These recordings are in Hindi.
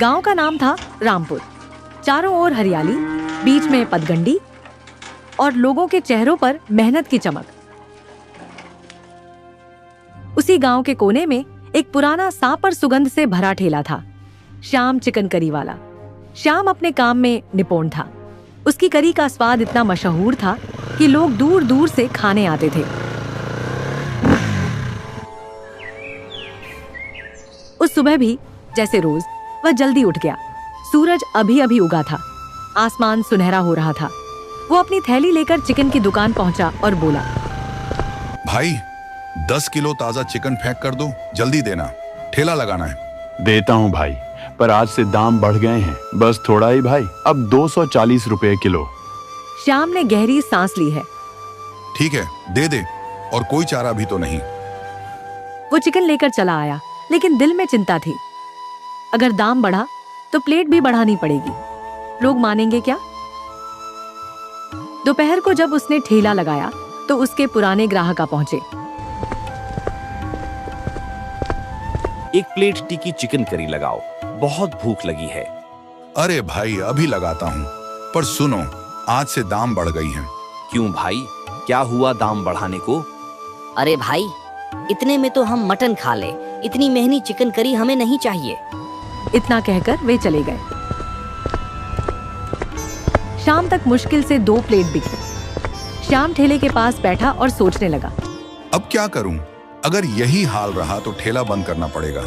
गांव का नाम था रामपुर। चारों ओर हरियाली, बीच में पगडंडी और लोगों के चेहरों पर मेहनत की चमक। उसी गांव के कोने में एक पुराना सांप और सुगंध से भरा ठेला था, श्याम चिकन करी वाला। श्याम अपने काम में निपुण था। उसकी करी का स्वाद इतना मशहूर था कि लोग दूर दूर से खाने आते थे। उस सुबह भी जैसे रोज वह जल्दी उठ गया। सूरज अभी अभी उगा था, आसमान सुनहरा हो रहा था। वो अपनी थैली लेकर चिकन की दुकान पहुंचा और बोला, भाई 10 किलो ताजा चिकन पैक कर दो, जल्दी देना, ठेला लगाना है। देता हूँ भाई, पर आज से दाम बढ़ गए हैं। बस थोड़ा ही भाई, अब 240 रुपए किलो। श्याम ने गहरी सांस ली है। ठीक है, दे दे, और कोई चारा भी तो नहीं। वो चिकन लेकर चला आया, लेकिन दिल में चिंता थी। अगर दाम बढ़ा तो प्लेट भी बढ़ानी पड़ेगी। लोग मानेंगे क्या? दोपहर को जब उसने ठेला लगाया तो उसके पुराने ग्राहक आ पहुंचे। एक प्लेट टिक्की चिकन करी लगाओ, बहुत भूख लगी है। अरे भाई अभी लगाता हूँ, पर सुनो, आज से दाम बढ़ गई है। क्यों भाई, क्या हुआ दाम बढ़ाने को? अरे भाई, इतने में तो हम मटन खा ले, इतनी महंगी चिकन करी हमें नहीं चाहिए। इतना कहकर वे चले गए। शाम तक मुश्किल से 2 प्लेट बिकी। श्याम ठेले के पास बैठा और सोचने लगा, अब क्या करूं? अगर यही हाल रहा तो ठेला बंद करना पड़ेगा।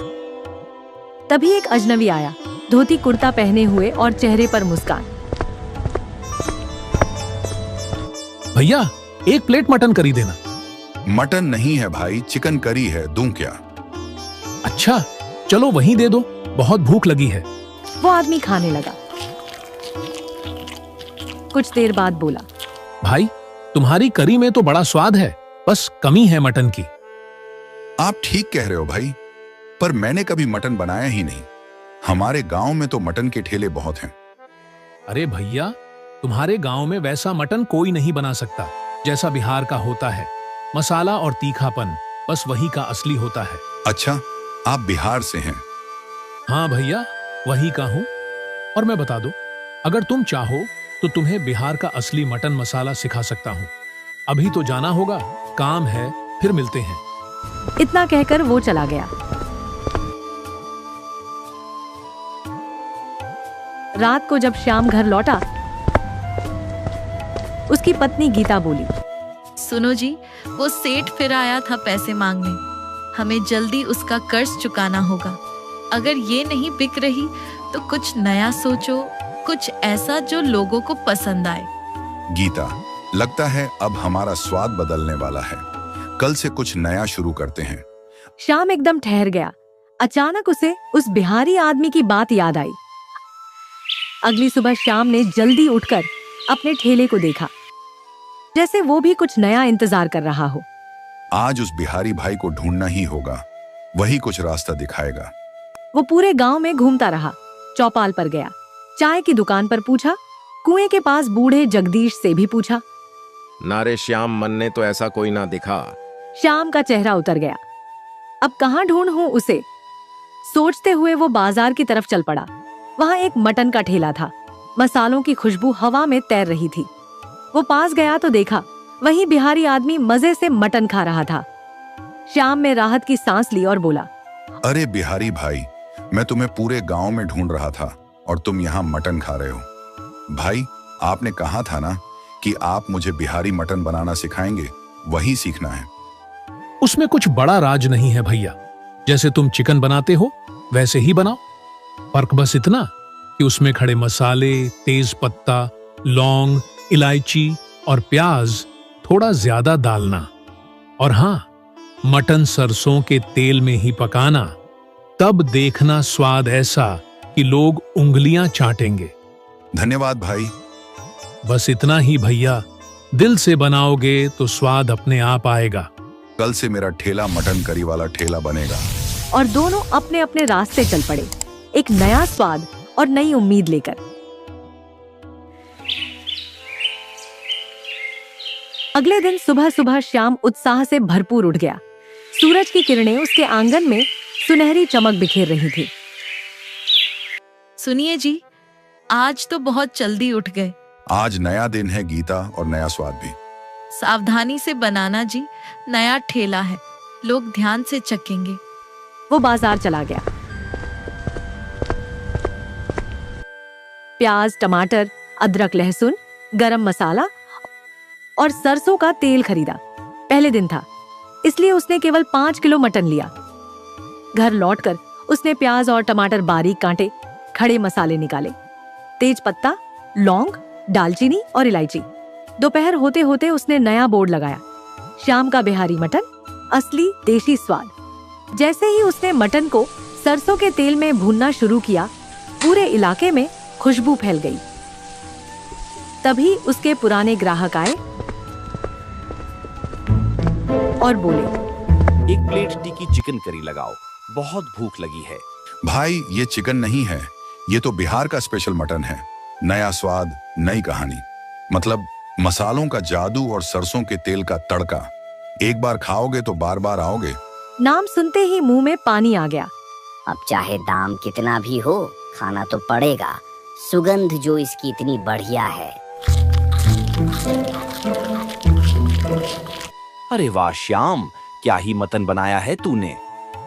तभी एक अजनबी आया, धोती कुर्ता पहने हुए और चेहरे पर मुस्कान। भैया, एक प्लेट मटन करी देना। मटन नहीं है भाई, चिकन करी है, दूं क्या? अच्छा, चलो वहीं दे दो, बहुत भूख लगी है। वो आदमी खाने लगा। कुछ देर बाद बोला, भाई, तुम्हारी करी में तो बड़ा स्वाद है, बस कमी है मटन की। आप ठीक कह रहे हो भाई, पर मैंने कभी मटन बनाया ही नहीं। हमारे गांव में तो मटन के ठेले बहुत हैं। अरे भैया, तुम्हारे गांव में वैसा मटन कोई नहीं बना सकता जैसा बिहार का होता है। मसाला और तीखापन, बस वही का असली होता है। अच्छा, आप बिहार से हैं? हाँ भैया, वही का हूँ। और मैं बता दूं, अगर तुम चाहो तो तुम्हें बिहार का असली मटन मसाला सिखा सकता हूँ। अभी तो जाना होगा, काम है, फिर मिलते हैं। इतना कहकर वो चला गया। रात को जब श्याम घर लौटा, उसकी पत्नी गीता बोली, सुनो जी, वो सेठ फिर आया था पैसे मांगने। हमें जल्दी उसका कर्ज चुकाना होगा। अगर ये नहीं बिक रही तो कुछ नया सोचो, कुछ ऐसा जो लोगों को पसंद आए। गीता, लगता है अब हमारा स्वाद बदलने वाला है। कल से कुछ नया शुरू करते हैं। श्याम एकदम ठहर गया। अचानक उसे उस बिहारी आदमी की बात याद आई। अगली सुबह श्याम ने जल्दी उठकर अपने ठेले को देखा, जैसे वो भी कुछ नया इंतजार कर रहा हो। आज उस बिहारी भाई को ढूंढना ही होगा, वही कुछ रास्ता दिखाएगा। वो पूरे गांव में घूमता रहा, चौपाल पर गया, चाय की दुकान पर पूछा, कुएं के पास बूढ़े जगदीश से भी पूछा। नारे श्याम, मन ने तो ऐसा कोई ना दिखा। श्याम का चेहरा उतर गया। अब कहाँ ढूंढूं उसे? सोचते हुए वो बाजार की तरफ चल पड़ा। वहां एक मटन का ठेला था। मसालों की खुशबू हवा में तैर रही थी। वो पास गया तो देखा, वही बिहारी आदमी मजे से मटन खा रहा था। श्याम में राहत की सांस ली और बोला, अरे बिहारी भाई, मैं तुम्हें पूरे गांव में ढूंढ रहा था और तुम यहाँ मटन खा रहे हो। भाई, आपने कहा था ना कि आप मुझे बिहारी मटन बनाना सिखाएंगे, वही सीखना है। उसमें कुछ बड़ा राज नहीं है भैया। जैसे तुम चिकन बनाते हो वैसे ही बनाओ। फर्क बस इतना कि उसमें खड़े मसाले, तेज पत्ता, लौंग, इलायची और प्याज थोड़ा ज्यादा डालना। और हाँ, मटन सरसों के तेल में ही पकाना। तब देखना स्वाद ऐसा कि लोग उंगलियां चाटेंगे। धन्यवाद भाई। बस इतना ही भैया, दिल से बनाओगे तो स्वाद अपने आप आएगा। कल से मेरा ठेला मटन करी वाला ठेला बनेगा। और दोनों अपने अपने रास्ते चल पड़े, एक नया स्वाद और नई उम्मीद लेकर। अगले दिन सुबह सुबह श्याम उत्साह से भरपूर उठ गया। सूरज की किरणें उसके आंगन में सुनहरी चमक बिखेर रही थी। सुनिए जी, आज तो बहुत जल्दी उठ गए। आज नया दिन है गीता, और नया स्वाद भी। सावधानी से बनाना जी, नया ठेला है, लोग ध्यान से चखेंगे। वो बाजार चला गया। प्याज, टमाटर, अदरक, लहसुन, गरम मसाला और सरसों का तेल खरीदा। पहले दिन था, इसलिए उसने केवल 5 किलो मटन लिया। घर लौटकर उसने प्याज और टमाटर बारीक काटे, खड़े मसाले निकाले, तेज पत्ता, लौंग, दालचीनी और इलायची। दोपहर होते होते उसने नया बोर्ड लगाया, श्याम का बिहारी मटन, असली देशी स्वाद। जैसे ही उसने मटन को सरसों के तेल में भूनना शुरू किया, पूरे इलाके में खुशबू फैल गई। तभी उसके पुराने ग्राहक आए और बोले, एक प्लेट टिक्की चिकन करी लगाओ, बहुत भूख लगी है। भाई ये चिकन नहीं है, ये तो बिहार का स्पेशल मटन है। नया स्वाद, नई कहानी, मतलब मसालों का जादू और सरसों के तेल का तड़का। एक बार खाओगे तो बार बार आओगे। नाम सुनते ही मुंह में पानी आ गया। अब चाहे दाम कितना भी हो, खाना तो पड़ेगा। सुगंध जो इसकी इतनी बढ़िया है। अरे वाह श्याम, क्या ही मटन बनाया है तूने।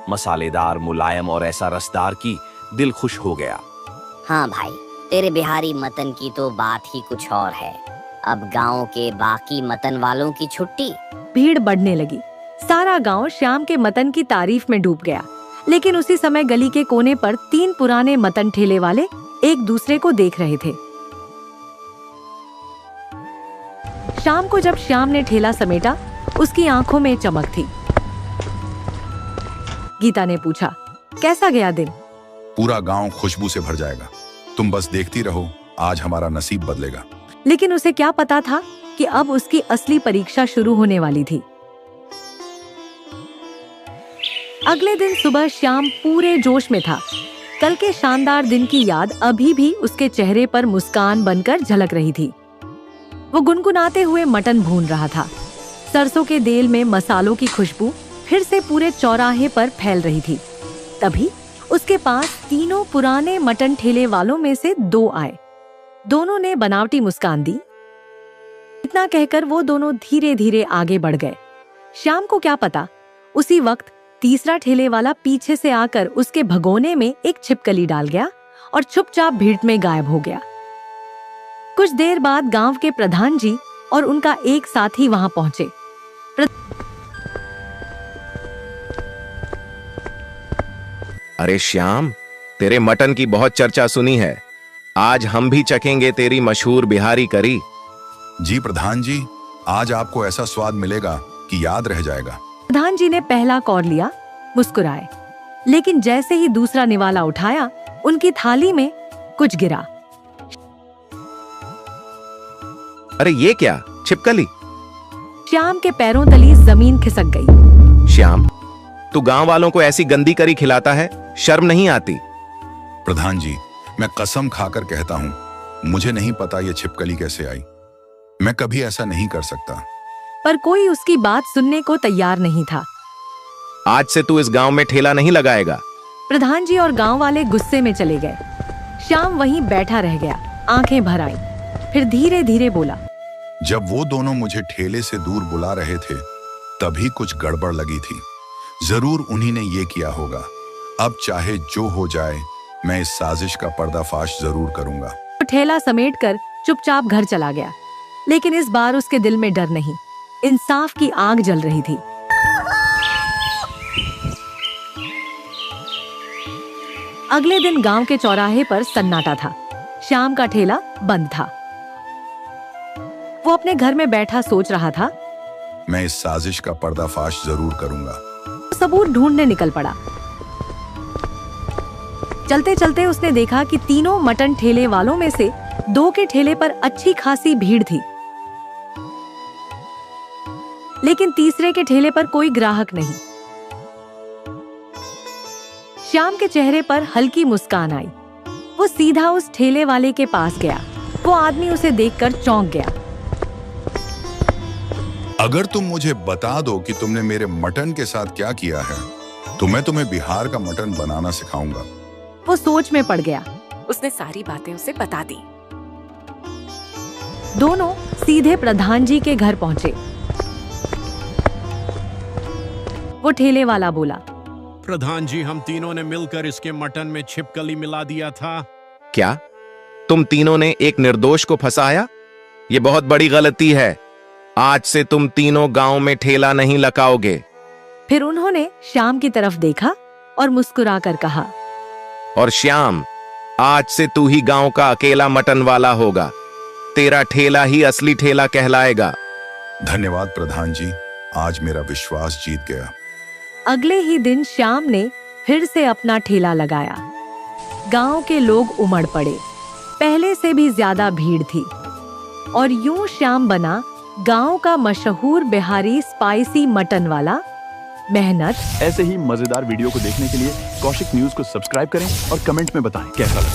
मसालेदार, मुलायम और ऐसा रसदार कि दिल खुश हो गया। हाँ भाई, तेरे बिहारी मटन की तो बात ही कुछ और है। अब गांव के बाकी मटन वालों की छुट्टी। भीड़ बढ़ने लगी। सारा गांव श्याम के मटन की तारीफ में डूब गया। लेकिन उसी समय गली के कोने पर 3 पुराने मटन ठेले वाले एक दूसरे को देख रहे थे। शाम को जब श्याम ने ठेला समेटा, उसकी आंखों में चमक थी। गीता ने पूछा, कैसा गया दिन? पूरा गांव खुशबू से भर जाएगा। तुम बस देखती रहो, आज हमारा नसीब बदलेगा। लेकिन उसे क्या पता था कि अब उसकी असली परीक्षा शुरू होने वाली थी। अगले दिन सुबह श्याम पूरे जोश में था। कल के शानदार दिन की याद अभी भी उसके चेहरे पर मुस्कान बनकर झलक रही थी। वो गुनगुनाते हुए मटन भून रहा था। सरसों के तेल में मसालों की खुशबू फिर से पूरे चौराहे पर फैल रही थी। तभी उसके पास 3 पुराने मटन ठेले वालों में से 2 आए। दोनों ने बनावटी मुस्कान दी। इतना कहकर वो दोनों धीरे धीरे आगे बढ़ गए। श्याम को क्या पता, उसी वक्त तीसरा ठेले वाला पीछे से आकर उसके भगोने में एक छिपकली डाल गया और चुपचाप भीड़ में गायब हो गया। कुछ देर बाद गांव के प्रधान जी और उनका एक साथी वहां पहुंचे। अरे श्याम, तेरे मटन की बहुत चर्चा सुनी है। आज हम भी चखेंगे तेरी मशहूर बिहारी करी। जी प्रधान जी, आज आपको ऐसा स्वाद मिलेगा कि याद रह जाएगा। प्रधान जी ने पहला कौर लिया, मुस्कुराए, लेकिन जैसे ही दूसरा निवाला उठाया, उनकी थाली में कुछ गिरा। अरे ये क्या, छिपकली? श्याम के पैरों तली जमीन खिसक गई। श्याम, तू गांव वालों को ऐसी गंदी करी खिलाता है, शर्म नहीं आती? प्रधान जी, मैं कसम खाकर कहता हूँ, मुझे नहीं पता ये छिपकली कैसे आई। मैं कभी ऐसा नहीं कर सकता। पर कोई उसकी बात सुनने को तैयार नहीं था। आज से तू इस गांव में ठेला नहीं लगाएगा। प्रधान जी और गांव वाले गुस्से में चले गए। श्याम वहीं बैठा रह गया, आंखें भर आईं। फिर धीरे धीरे बोला, जब वो दोनों मुझे ठेले से दूर बुला रहे थे, तभी कुछ गड़बड़ लगी थी। जरूर उन्हीं ने ये किया होगा। अब चाहे जो हो जाए, मैं इस साजिश का पर्दाफाश जरूर करूंगा। वो ठेला समेटकर चुपचाप घर चला गया। लेकिन इस बार उसके दिल में डर नहीं, इंसाफ की आग जल रही थी। अगले दिन गांव के चौराहे पर सन्नाटा था। श्याम का ठेला बंद था। वो अपने घर में बैठा सोच रहा था, मैं इस साजिश का पर्दाफाश जरूर करूंगा। सबूत ढूंढने निकल पड़ा। चलते चलते उसने देखा कि 3 मटन ठेले वालों में से 2 के ठेले पर अच्छी खासी भीड़ थी, लेकिन तीसरे के ठेले पर कोई ग्राहक नहीं। श्याम के चेहरे पर हल्की मुस्कान आई। वो सीधा उस ठेले वाले के पास गया। वो आदमी उसे देखकर चौंक गया। अगर तुम मुझे बता दो कि तुमने मेरे मटन के साथ क्या किया है, तो मैं तुम्हें बिहार का मटन बनाना सिखाऊंगा। वो सोच में पड़ गया। उसने सारी बातें उसे बता दी। दोनों सीधे प्रधान जी के घर पहुंचे। वो ठेले वाला बोला, प्रधान जी, हम तीनों ने मिलकर इसके मटन में छिपकली मिला दिया था। क्या तुम तीनों ने एक निर्दोष को फंसाया? ये बहुत बड़ी गलती है। आज से तुम तीनों गांव में ठेला नहीं लगाओगे। फिर उन्होंने श्याम की तरफ देखा और मुस्कुरा कर कहा, और श्याम, आज से तू ही गांव का अकेला मटन वाला होगा। तेरा ठेला ही असली ठेला कहलाएगा। धन्यवाद प्रधान जी, आज मेरा विश्वास जीत गया। अगले ही दिन श्याम ने फिर से अपना ठेला लगाया। गांव के लोग उमड़ पड़े। पहले से भी ज्यादा भीड़ थी और यूं श्याम बना गांव का मशहूर बिहारी स्पाइसी मटन वाला। मेहनत ऐसे ही मजेदार वीडियो को देखने के लिए कौशिक न्यूज को सब्सक्राइब करें और कमेंट में बताएं कैसा लगा।